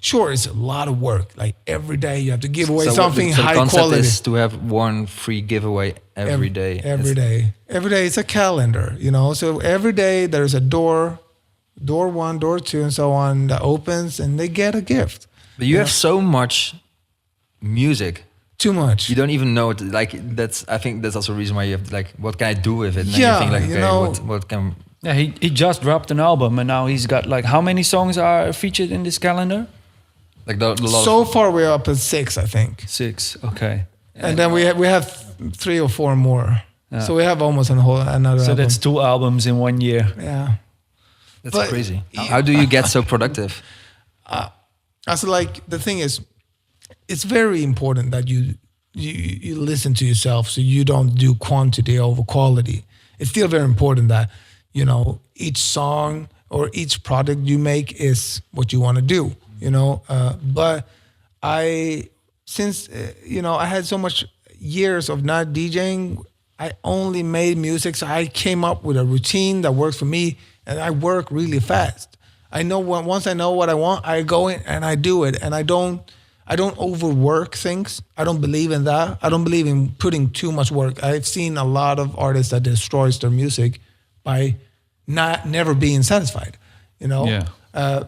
sure, it's a lot of work. Like every day you have to give away something high the concept quality. is to have one free giveaway every day. Every day. Every day it's a calendar, So every day there's a door 1, door 2, and so on that opens, and they get a gift. But you have so much music. Too much. You don't even know it. Like I think that's also a reason why you have like, what can I do with it? And Yeah, then you think like, okay, what can? Yeah, he just dropped an album, and now he's got like, how many songs are featured in this calendar? Like the lot So far we're up at 6, I think. 6. Okay. And then we have 3 or 4 more. Yeah. So we have almost another So album. that's 2 albums in 1 year. Yeah. That's But- crazy. How do you get so productive? The thing is, it's very important that you listen to yourself, so you don't do quantity over quality. It's still very important that each song or each product you make is what you want to do. But since I had so much years of not DJing, I only made music, so I came up with a routine that works for me, and I work really fast. Once I know what I want, I go in and I do it, and I don't overwork things. I don't believe in that. I don't believe in putting too much work. I've seen a lot of artists that destroys their music by never being satisfied. Yeah.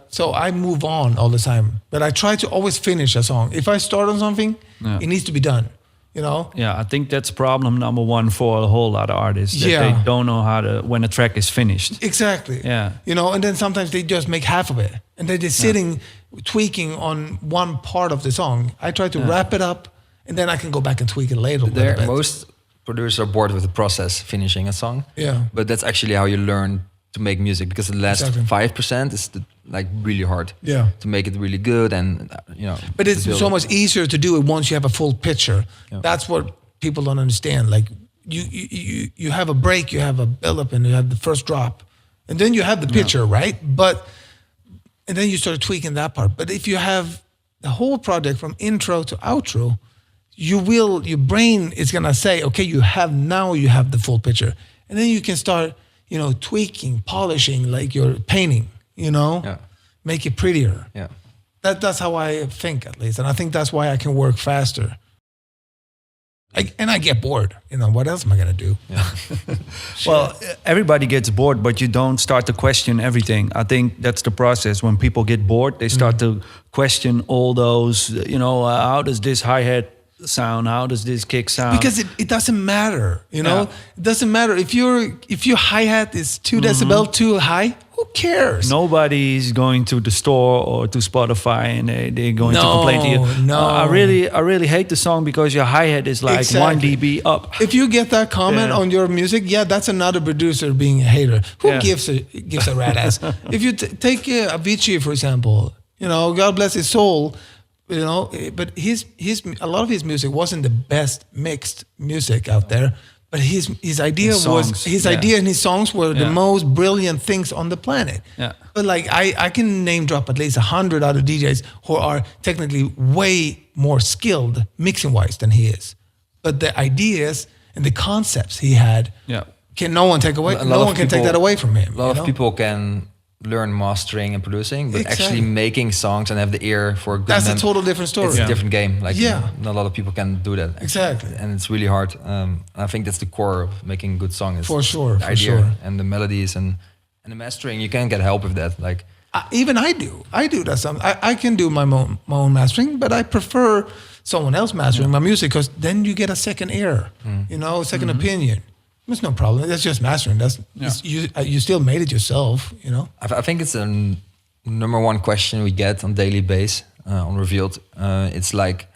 So I move on all the time, but I try to always finish a song. If I start on something, it needs to be done. Yeah, I think that's problem number 1 for a whole lot of artists. That they don't know when a track is finished. Exactly. Yeah. And then sometimes they just make half of it, and they're just sitting, tweaking on one part of the song. I try to wrap it up, and then I can go back and tweak it later. Most producers are bored with the process, finishing a song. Yeah. But that's actually how you learn to make music, because the last 5% is really hard. Yeah. To make it really good, and But it's so much easier to do it once you have a full picture. Yeah. That's what people don't understand. Like you have a break, you have a build-up, and you have the first drop, and then you have the picture, right? And then you start tweaking that part. But if you have the whole project from intro to outro, your brain is gonna say, okay, you have the full picture, and then you can start, tweaking, polishing, like you're painting, make it prettier. Yeah. That's how I think, at least, and I think that's why I can work faster. I get bored. What else am I gonna do? Yeah. Well, everybody gets bored, but you don't start to question everything. I think that's the process. When people get bored, they start to question all those, how does this hi-hat sound? How does this kick sound? Because it doesn't matter, It doesn't matter if your hi-hat is 2 decibel too high. Who cares? Nobody's going to the store or to Spotify and they're going to complain to you. No. I really hate the song because your hi-hat is like 1 dB up. If you get that comment on your music, that's another producer being a hater. Who gives a rat ass? If you take Avicii, for example, God bless his soul, but a lot of his music wasn't the best mixed music out there. But his idea idea and his songs were the most brilliant things on the planet. Yeah. But like I can name drop at least 100 other DJs who are technically way more skilled mixing wise than he is. But the ideas and the concepts he had, no one take away. No one can take that away from him. A lot of people can learn mastering and producing, but actually making songs and have the ear for a good. That's a total different story. It's a different game. Like not a lot of people can do that. Exactly. And it's really hard. I think that's the core of making a good song. Is for sure. The idea and the melodies and the mastering. You can get help with that. Like even I do that. I can do my own mastering, but I prefer someone else mastering my music, because then you get a second ear, a second opinion. It's no problem. That's just mastering. You still made it yourself, you know. I think it's a number one question we get on daily base on Revealed. It's like,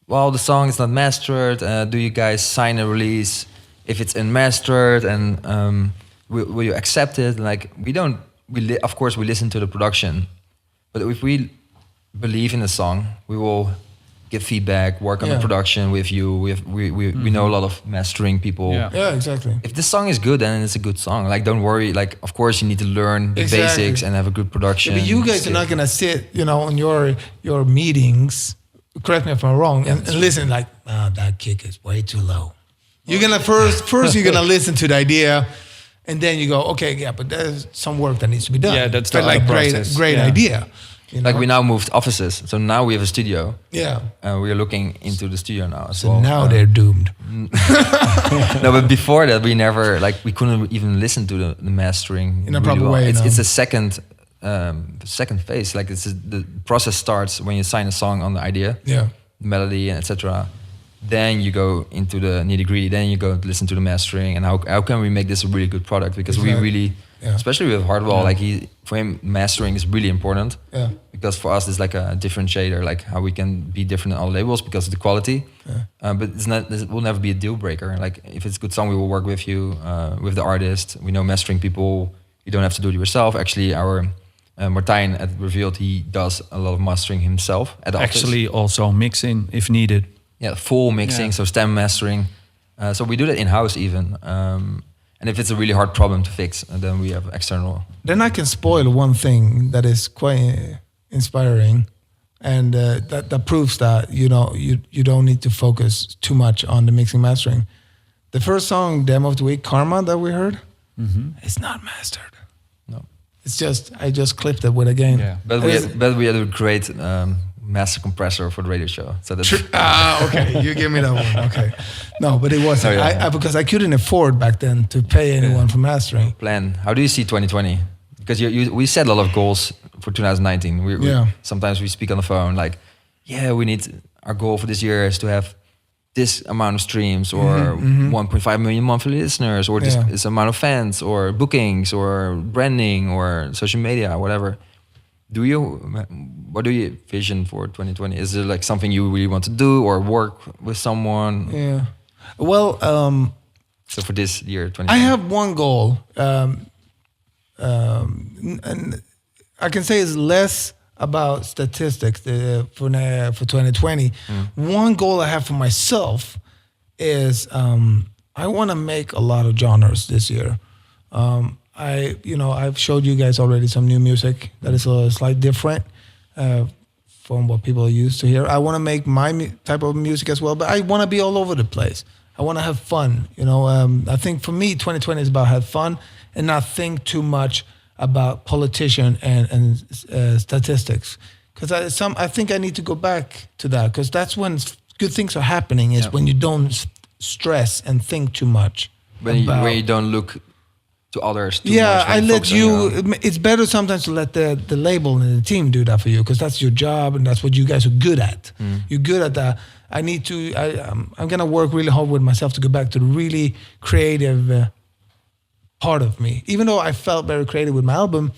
well, the song is not mastered. Do you guys sign a release if it's unmastered? And will you accept it? Like, we don't. Of course, we listen to the production, but if we believe in the song, we will give feedback, work on the production with you. We know a lot of mastering people. Yeah, exactly. If this song is good, then it's a good song. Like, don't worry. Like, of course, you need to learn the basics and have a good production. Yeah, but you guys are not gonna sit, you know, in your meetings. Correct me if I'm wrong, and listen. Like, that kick is way too low. You're gonna first you're gonna listen to the idea, and then you go, okay, yeah, but there's some work that needs to be done. Yeah, that's the like process. great idea. You know? Like, we now moved offices, so now we have a studio. Yeah. We are looking into the studio now. So now they're doomed. No, but before that, we couldn't even listen to the mastering in a proper way. It's a second phase. Like, the process starts when you sign a song on the idea, melody, and etc. Then you go into the nitty gritty. Then you go listen to the mastering and how can we make this a really good product? Because we really, especially with Hardwell, for him, mastering is really important. Yeah. Because for us, it's like a differentiator, like how we can be different than other labels because of the quality. Yeah. But it will never be a deal breaker. Like, if it's a good song, we will work with you, with the artist. We know mastering people. You don't have to do it yourself. Actually, our Martijn at Revealed, he does a lot of mastering himself at the Actually, office. also mixing if needed. Yeah, full mixing, so stem mastering. So we do that in-house even. And if it's a really hard problem to fix, then we have external. Then I can spoil one thing that is quite inspiring, and that proves that, you know, you don't need to focus too much on the mixing mastering. The first song, Demo of the Week, Karma, that we heard, it's not mastered. No, it's just I just clipped it with a gain. Yeah, but we had a great master compressor for the radio show. So that's okay. You give me that one. Okay, no, but it wasn't. Because I couldn't afford back then to pay anyone for mastering. Plan. How do you see 2020? Because we set a lot of goals for 2019. We sometimes we speak on the phone like, we need, our goal for this year is to have this amount of streams or 1.5 million monthly listeners or this amount of fans or bookings or branding or social media, whatever. What do you vision for 2020? Is it like something you really want to do or work with someone? Yeah. Well, so for this year, 2020. I have one goal, and I can say it's less about statistics for 2020. One goal I have for myself is I want to make a lot of genres this year. I've showed you guys already some new music that is a slight different from what people are used to hear. I want to make my type of music as well, but I want to be all over the place. I want to have fun. You know, I think for me, 2020 is about have fun and not think too much about politician and statistics. Because I think I need to go back to that, because that's when good things are happening, is when you don't stress and think too much. When you don't look to others too much. I let you. It's better sometimes to let the label and the team do that for you, because that's your job and that's what you guys are good at. You're good at that. I'm gonna work really hard with myself to go back to the really creative part of me. Even though I felt very creative with my album,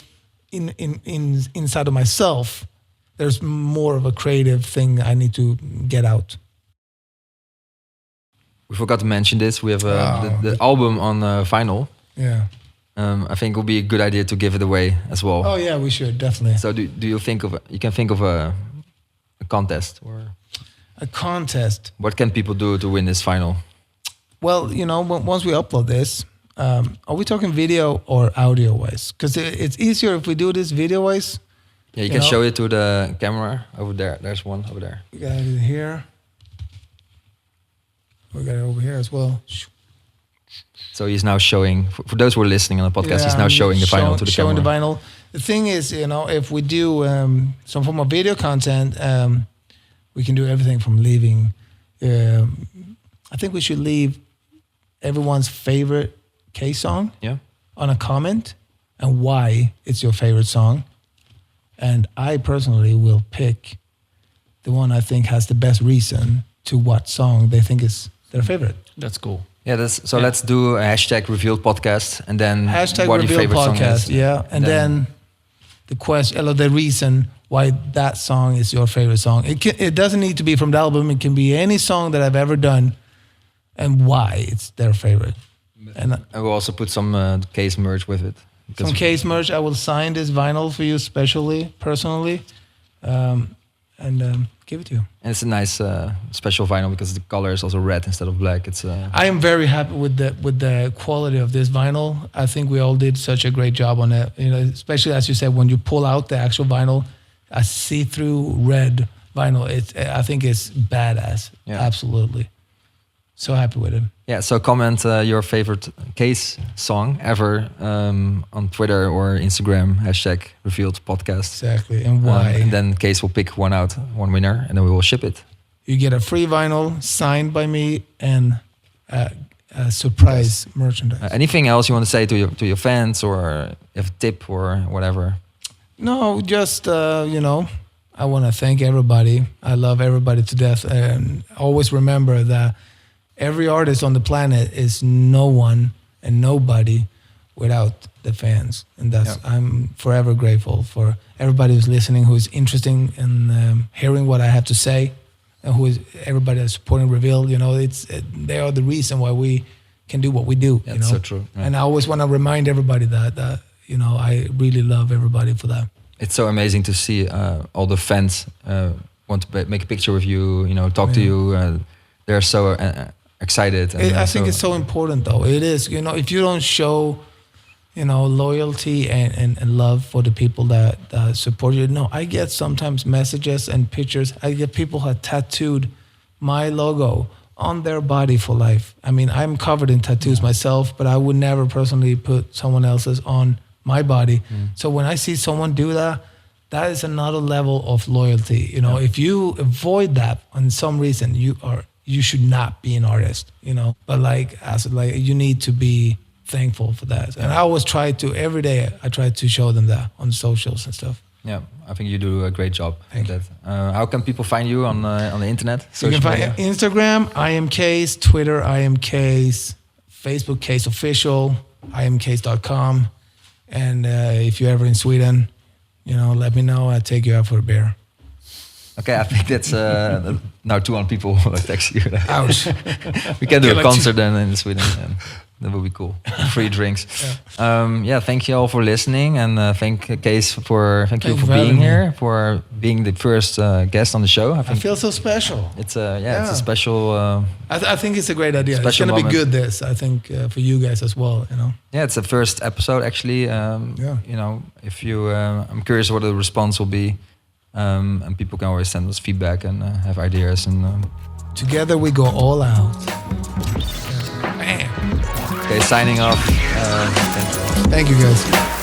inside of myself, there's more of a creative thing I need to get out. We forgot to mention this. We have the album on vinyl. Yeah. I think it would be a good idea to give it away as well. Oh yeah, we should definitely. So do you think you can think of a contest or a contest? What can people do to win this vinyl? Well, once we upload this, are we talking video or audio wise? Because it's easier if we do this video wise. Yeah, you can show it to the camera over there. There's one over there. We got it here. We got it over here as well. So he's now showing, for those who are listening on the podcast, he's now showing the vinyl to the camera. Showing the vinyl. The thing is, if we do some form of video content, we can do everything from leaving. I think we should leave everyone's favorite Kaaze song on a comment and why it's your favorite song. And I personally will pick the one I think has the best reason to what song they think is their favorite. That's cool. Yeah, let's do a hashtag revealed podcast, and then Hashtag what your reveal favorite song podcast, is. yeah. And then the question, the reason why that song is your favorite song. It doesn't need to be from the album. It can be any song that I've ever done, and why it's their favorite. And we'll also put some Kaaze merch with it. some Kaaze merch. I will sign this vinyl for you, personally, and give it to you. And it's a nice special vinyl because the color is also red instead of black. It's I am very happy with the quality of this vinyl. I think we all did such a great job on it. You know, especially as you said, when you pull out the actual vinyl, a see-through red vinyl. I think it's badass. Yeah. Absolutely. So happy with it. Yeah, so comment your favorite Kaaze song ever on Twitter or Instagram, hashtag revealed podcast. Exactly. And why? And then Kaaze will pick one winner, and then we will ship it. You get a free vinyl signed by me and a surprise merchandise. Anything else you want to say to your fans, or if a tip or whatever? No, just, I want to thank everybody. I love everybody to death. And always remember that every artist on the planet is no one and nobody without the fans. And I'm forever grateful for everybody who's listening, who's interested in hearing what I have to say, and everybody that's supporting Reveal. You know, they are the reason why we can do what we do. That's so true. Yeah. And I always want to remind everybody that I really love everybody for that. It's so amazing to see all the fans want to make a picture with you, talk to you. They're so excited. And I think it's so important, though. It is, if you don't show, loyalty and love for the people that support you. No, I get sometimes messages and pictures. I get people who have tattooed my logo on their body for life. I mean, I'm covered in tattoos myself, but I would never personally put someone else's on my body. So when I see someone do that, that is another level of loyalty. If you avoid that on some reason, you should not be an artist. But you need to be thankful for that. And I always try to, every day, I try to show them that on socials and stuff. Yeah, I think you do a great job. Thank with that. How can people find you on the internet? You can find Instagram, I am Kaaze, Twitter, I am Kaaze, Facebook, Kaaze Official, iamkaaze.com. And if you're ever in Sweden, let me know. I'll take you out for a beer. Okay, I think that's now 200 people text you. Ouch. We can do a concert then in Sweden. And that would be cool. Free drinks. Thank you all for listening, and thank Kaaze for being here, for being the first guest on the show. I feel so special. It's it's a special. I think it's a great idea. It's going to be good. I think for you guys as well. Yeah, it's the first episode actually. If you, I'm curious what the response will be, and people can always send us feedback and have ideas and. Together we go all out. Bam. Okay, signing off. Thank you guys.